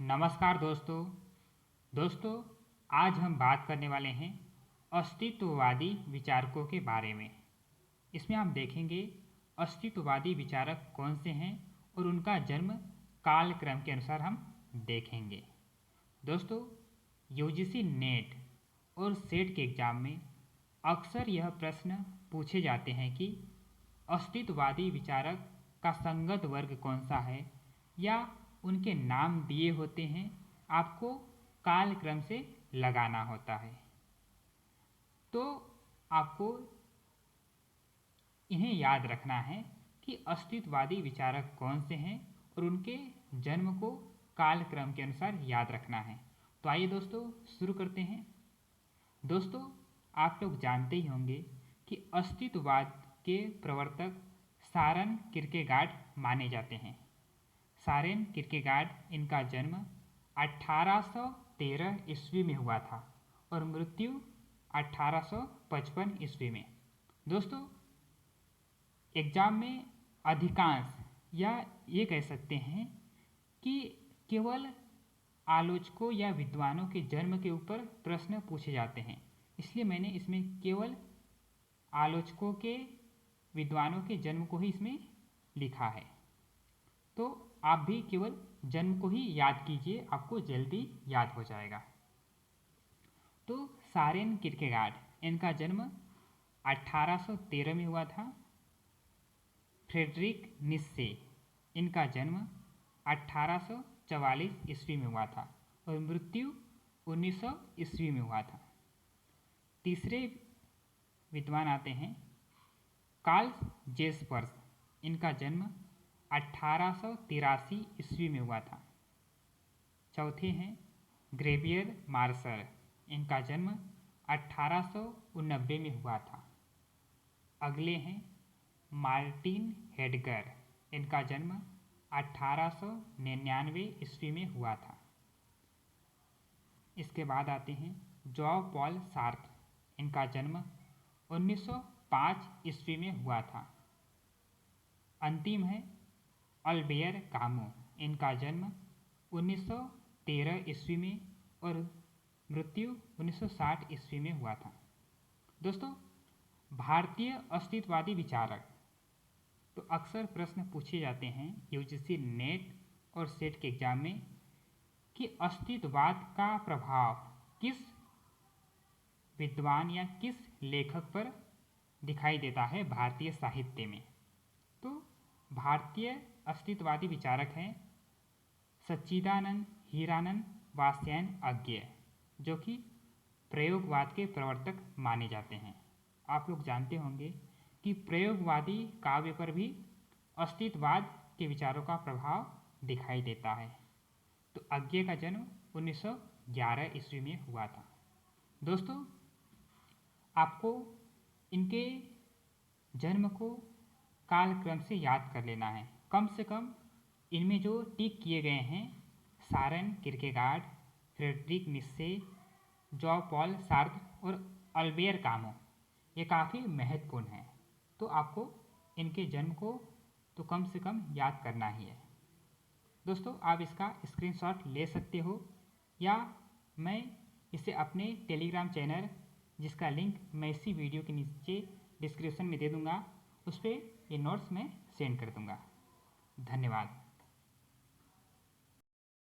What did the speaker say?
नमस्कार दोस्तों आज हम बात करने वाले हैं अस्तित्ववादी विचारकों के बारे में। इसमें हम देखेंगे अस्तित्ववादी विचारक कौन से हैं और उनका जन्म कालक्रम के अनुसार हम देखेंगे। दोस्तों, यूजीसी नेट और सेट के एग्ज़ाम में अक्सर यह प्रश्न पूछे जाते हैं कि अस्तित्ववादी विचारक का संगत वर्ग कौन सा है, या उनके नाम दिए होते हैं, आपको कालक्रम से लगाना होता है। तो आपको इन्हें याद रखना है कि अस्तित्ववादी विचारक कौन से हैं और उनके जन्म को कालक्रम के अनुसार याद रखना है। तो आइए दोस्तों शुरू करते हैं। दोस्तों, आप लोग जानते ही होंगे कि अस्तित्ववाद के प्रवर्तक सारन किरकेगार्ड माने जाते हैं। सारेन किरकेगार्ड, इनका जन्म 1813 ईस्वी में हुआ था और मृत्यु 1855 ईस्वी में। दोस्तों, एग्जाम में अधिकांश, या ये कह सकते हैं कि केवल आलोचकों या विद्वानों के जन्म के ऊपर प्रश्न पूछे जाते हैं, इसलिए मैंने इसमें केवल आलोचकों के, विद्वानों के जन्म को ही इसमें लिखा है। तो आप भी केवल जन्म को ही याद कीजिए, आपको जल्दी याद हो जाएगा। तो सारेन किरकेगार्ड, इनका जन्म 1813 में हुआ था। फ्रेडरिक नीत्शे, इनका जन्म 1844 ईस्वी में हुआ था और मृत्यु 1900 ईस्वी में हुआ था। तीसरे विद्वान आते हैं कार्ल जेस्पर्स, इनका जन्म 1883 ईस्वी में हुआ था। चौथे हैं ग्रेवियर मार्शल, इनका जन्म 1889 में हुआ था। अगले हैं मार्टिन हेडगर, इनका जन्म 1899 ईस्वी में हुआ था। इसके बाद आते हैं जॉन पॉल सार्त्र, इनका जन्म 1905 ईस्वी में हुआ था। अंतिम है अल्बेयर कामू, इनका जन्म 1913 ईस्वी में और मृत्यु 1960 ईस्वी में हुआ था। दोस्तों, भारतीय अस्तित्ववादी विचारक, तो अक्सर प्रश्न पूछे जाते हैं यूजीसी नेट और सेट के एग्जाम में कि अस्तित्ववाद का प्रभाव किस विद्वान या किस लेखक पर दिखाई देता है भारतीय साहित्य में। तो भारतीय अस्तित्ववादी विचारक हैं सच्चिदानंद हीरानंद वात्स्यायन अज्ञेय, जो कि प्रयोगवाद के प्रवर्तक माने जाते हैं। आप लोग जानते होंगे कि प्रयोगवादी काव्य पर भी अस्तित्ववाद के विचारों का प्रभाव दिखाई देता है। तो अज्ञेय का जन्म 1911 ईस्वी में हुआ था। दोस्तों, आपको इनके जन्म को कालक्रम से याद कर लेना है। कम से कम इनमें जो टिक किए गए हैं Soren Kierkegaard, Friedrich Nietzsche, Jean Paul Sartre और अल्बेयर कामू, ये काफ़ी महत्वपूर्ण हैं। तो आपको इनके जन्म को तो कम से कम याद करना ही है। दोस्तों, आप इसका स्क्रीनशॉट ले सकते हो, या मैं इसे अपने टेलीग्राम चैनल, जिसका लिंक मैं इसी वीडियो के नीचे डिस्क्रिप्शन में दे दूँगा, उस पर ये नोट्स मैं सेंड कर दूँगा। धन्यवाद।